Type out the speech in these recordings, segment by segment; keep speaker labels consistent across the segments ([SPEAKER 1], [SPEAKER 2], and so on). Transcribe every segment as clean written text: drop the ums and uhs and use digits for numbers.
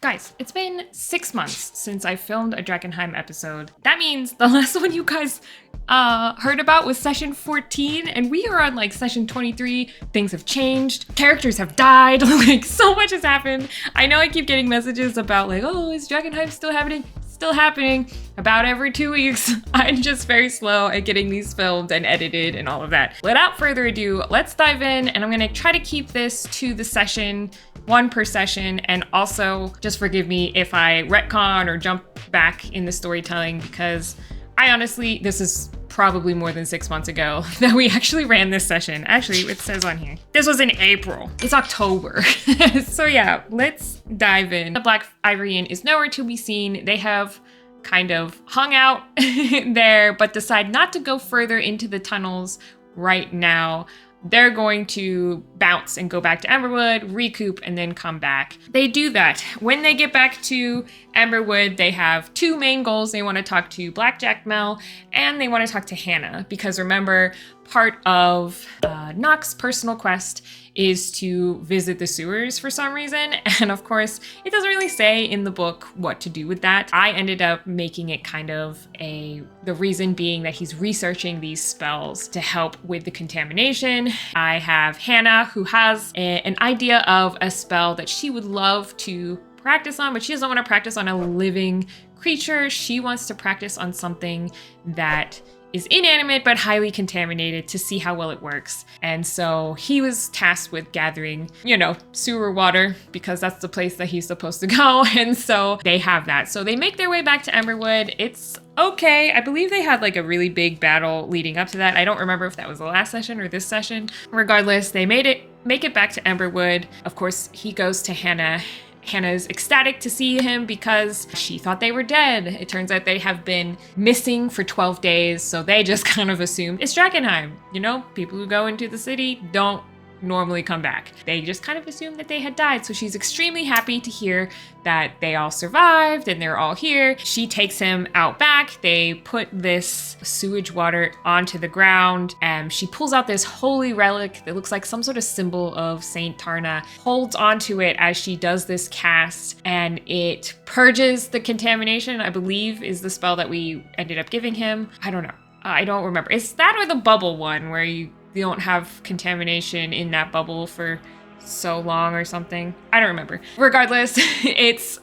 [SPEAKER 1] guys, it's been 6 months since I filmed a Drakkenheim episode. That means the last one you guys heard about was session 14, and we are on like session 23. Things have changed. Characters have died. Like, so much has happened. I know I keep getting messages about like, oh, is Drakkenheim still happening? Still happening about every 2 weeks. I'm just very slow at getting these filmed and edited and all of that. Without further ado, let's dive in, and I'm gonna try to keep this to the session, 1 per session, and also just forgive me if I retcon or jump back in the storytelling, because I honestly, this is probably more than 6 months ago that we actually ran this session. Actually, it says on here, this was in April. It's October. So yeah, let's dive in. The Black Ivory Inn is nowhere to be seen. They have kind of hung out there, but decide not to go further into the tunnels right now. They're going to bounce and go back to Emberwood, recoup, and then come back. They do that. When they get back to Emberwood, they have 2 main goals. They want to talk to Blackjack Mel, and they want to talk to Hannah, because remember, part of Nox's personal quest is to visit the sewers for some reason. And of course, it doesn't really say in the book what to do with that. I ended up making it kind of the reason being that he's researching these spells to help with the contamination. I have Hannah, who has an idea of a spell that she would love to practice on, but she doesn't want to practice on a living creature. She wants to practice on something that is inanimate but highly contaminated to see how well it works. And so he was tasked with gathering, sewer water, because that's the place that he's supposed to go. And so they have that. So they make their way back to Emberwood. It's okay. I believe they had like a really big battle leading up to that. I don't remember if that was the last session or this session. Regardless, they make it back to Emberwood. Of course, he goes to Hannah. Hannah's ecstatic to see him because she thought they were dead. It turns out they have been missing for 12 days, so they just kind of assumed it's Drakkenheim. People who go into the city don't normally come back. They just kind of assumed that they had died, so she's extremely happy to hear that they all survived and they're all here. She takes him out back. They put this sewage water onto the ground, and she pulls out this holy relic that looks like some sort of symbol of Saint Tarna, holds onto it as she does this cast, and it purges the contamination, I believe is the spell that we ended up giving him. I don't know. I don't remember. Is that or the bubble one where you don't have contamination in that bubble for so long or something? I don't remember. Regardless, it's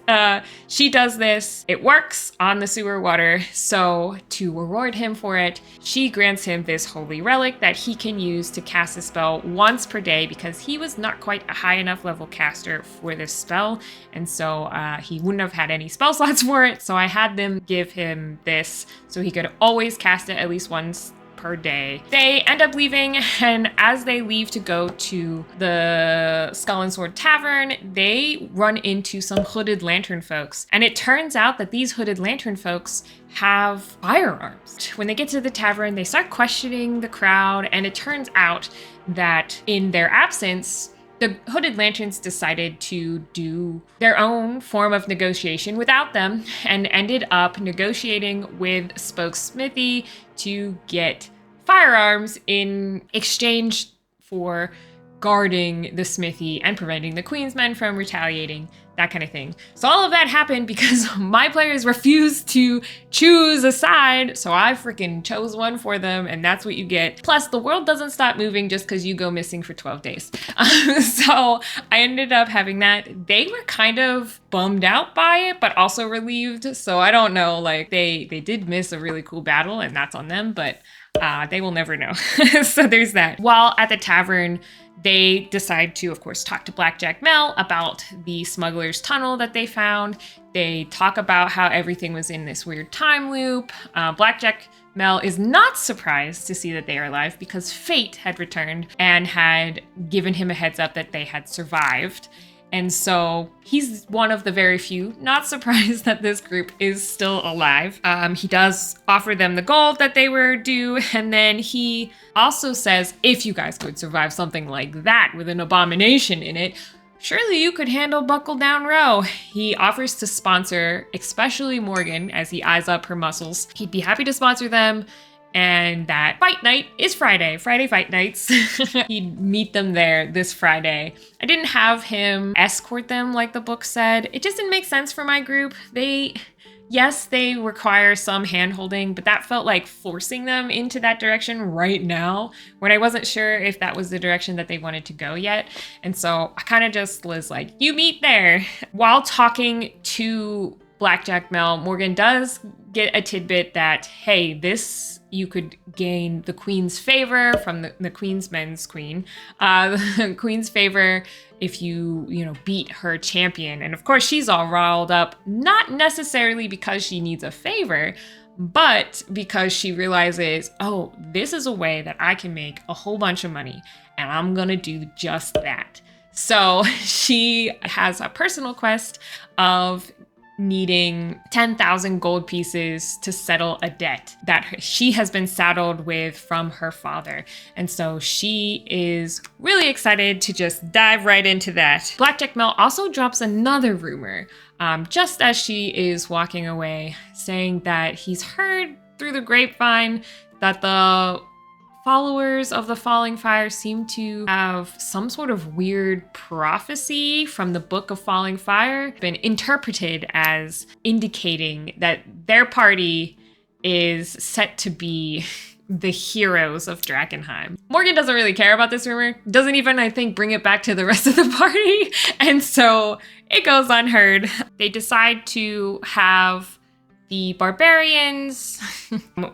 [SPEAKER 1] she does this. It works on the sewer water. So to reward him for it, she grants him this holy relic that he can use to cast a spell once per day, because he was not quite a high enough level caster for this spell. And so he wouldn't have had any spell slots for it. So I had them give him this so he could always cast it at least once per day. They end up leaving, and as they leave to go to the Skull and Sword Tavern, they run into some hooded lantern folks. And it turns out that these hooded lantern folks have firearms. When they get to the tavern, they start questioning the crowd, and it turns out that in their absence, the hooded lanterns decided to do their own form of negotiation without them, and ended up negotiating with Spoke Smithy to get firearms in exchange for guarding the smithy and preventing the Queen's men from retaliating, that kind of thing. So all of that happened because my players refused to choose a side, so I freaking chose one for them, and that's what you get. Plus, the world doesn't stop moving just because you go missing for 12 days. So I ended up having that. They were kind of bummed out by it, but also relieved. So I don't know, like they did miss a really cool battle, and that's on them, but they will never know. So there's that. While at the tavern, they decide to, of course, talk to Blackjack Mel about the smuggler's tunnel that they found. They talk about how everything was in this weird time loop. Blackjack Mel is not surprised to see that they are alive, because fate had returned and had given him a heads up that they had survived. And so he's one of the very few not surprised that this group is still alive. He does offer them the gold that they were due. And then he also says, if you guys could survive something like that with an abomination in it, surely you could handle Buckle Down Row. He offers to sponsor, especially Morgan, as he eyes up her muscles. He'd be happy to sponsor them and that fight night is Friday fight nights. He'd meet them there this Friday. I didn't have him escort them like the book said. It just didn't make sense for my group. Yes, they require some hand-holding, but that felt like forcing them into that direction right now when I wasn't sure if that was the direction that they wanted to go yet. And so I kind of just was like, you meet there. While talking to Blackjack Mel, Morgan does get a tidbit that, hey, this, you could gain the queen's favor from the queen's men's queen, the queen's favor if you beat her champion. And of course, she's all riled up, not necessarily because she needs a favor, but because she realizes, oh, this is a way that I can make a whole bunch of money, and I'm gonna do just that. So she has a personal quest of needing 10,000 gold pieces to settle a debt that she has been saddled with from her father. And so she is really excited to just dive right into that. Blackjack Mel also drops another rumor just as she is walking away, saying that he's heard through the grapevine that the followers of the Falling Fire seem to have some sort of weird prophecy from the Book of Falling Fire, been interpreted as indicating that their party is set to be the heroes of Drakkenheim. Morgan doesn't really care about this rumor, doesn't even, I think, bring it back to the rest of the party, and so it goes unheard. They decide to have the barbarians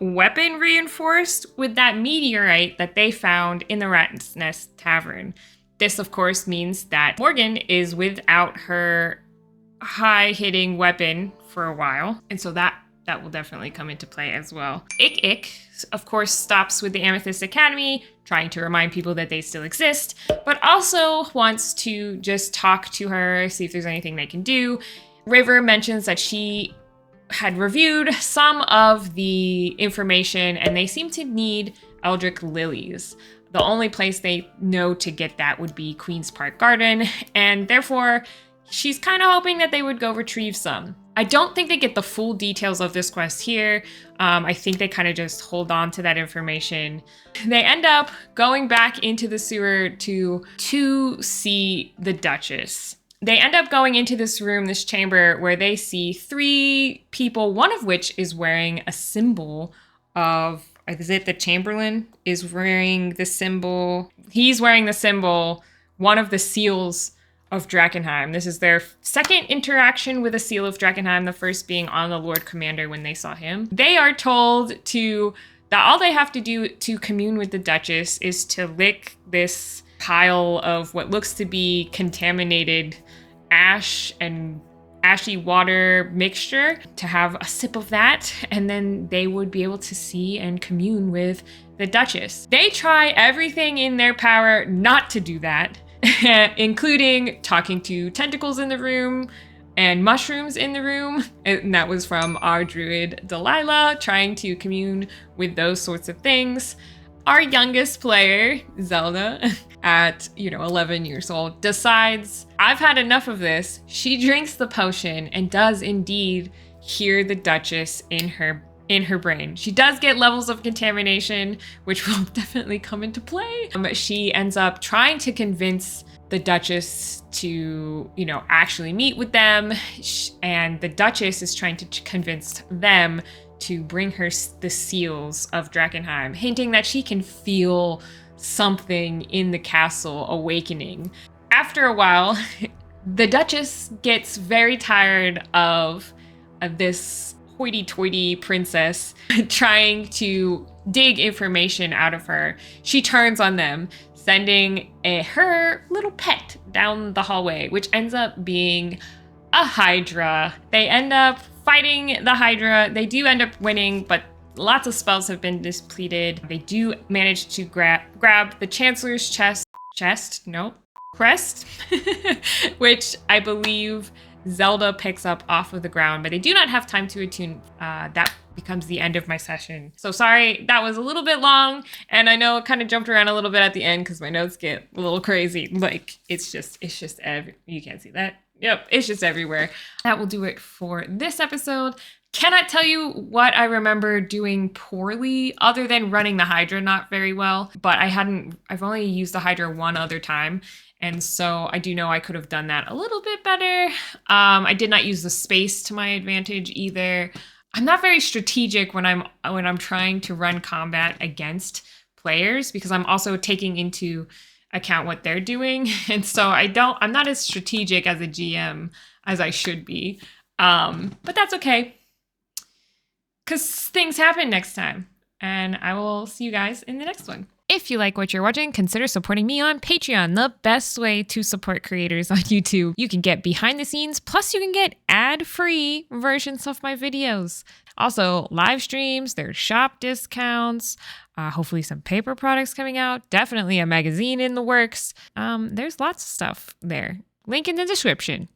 [SPEAKER 1] weapon reinforced with that meteorite that they found in the Rat's Nest Tavern. This, of course, means that Morgan is without her high-hitting weapon for a while, and so that will definitely come into play as well. Ik, of course, stops with the Amethyst Academy, trying to remind people that they still exist, but also wants to just talk to her, see if there's anything they can do. River mentions that she had reviewed some of the information and they seem to need Eldritch lilies. The only place they know to get that would be Queen's Park Garden, and therefore she's kind of hoping that they would go retrieve some. I don't think they get the full details of this quest here. I think they kind of just hold on to that information. They end up going back into the sewer to see the Duchess. They end up going into this room, this chamber, where they see three people, one of which is wearing a symbol of, is it the Chamberlain is wearing the symbol? He's wearing the symbol, one of the seals of Drakkenheim. This is their second interaction with a seal of Drakkenheim, the first being on the Lord Commander when they saw him. They are told that all they have to do to commune with the Duchess is to lick this pile of what looks to be contaminated ash and ashy water mixture, to have a sip of that, and then they would be able to see and commune with the Duchess. They try everything in their power not to do that, including talking to tentacles in the room and mushrooms in the room, and that was from our druid Delilah, trying to commune with those sorts of things. Our youngest player, Zelda, at 11 years old, decides, I've had enough of this. She drinks the potion and does indeed hear the Duchess in her brain. She does get levels of contamination, which will definitely come into play. She ends up trying to convince the Duchess to, actually meet with them, and the Duchess is trying to convince them to bring her the seals of Drakkenheim, hinting that she can feel something in the castle awakening. After a while, the Duchess gets very tired of this hoity-toity princess trying to dig information out of her. She turns on them, sending her little pet down the hallway, which ends up being a Hydra. They end up fighting the Hydra. They do end up winning, but lots of spells have been depleted. They do manage to grab the Chancellor's crest, which I believe Zelda picks up off of the ground, but they do not have time to attune. That becomes the end of my session. So sorry, that was a little bit long, and I know it kind of jumped around a little bit at the end because my notes get a little crazy. Like, it's just you can't see that. Yep, it's just everywhere. That will do it for this episode. Cannot tell you what I remember doing poorly other than running the Hydra not very well, but I've only used the Hydra one other time. And so I do know I could have done that a little bit better. I did not use the space to my advantage either. I'm not very strategic when I'm trying to run combat against players because I'm also taking into account what they're doing. And so I'm not as strategic as a GM as I should be. But that's okay. Because things happen next time. And I will see you guys in the next one. If you like what you're watching, consider supporting me on Patreon, the best way to support creators on YouTube. You can get behind the scenes, plus you can get ad-free versions of my videos. Also, live streams, there's shop discounts, hopefully some paper products coming out, definitely a magazine in the works. There's lots of stuff there. Link in the description.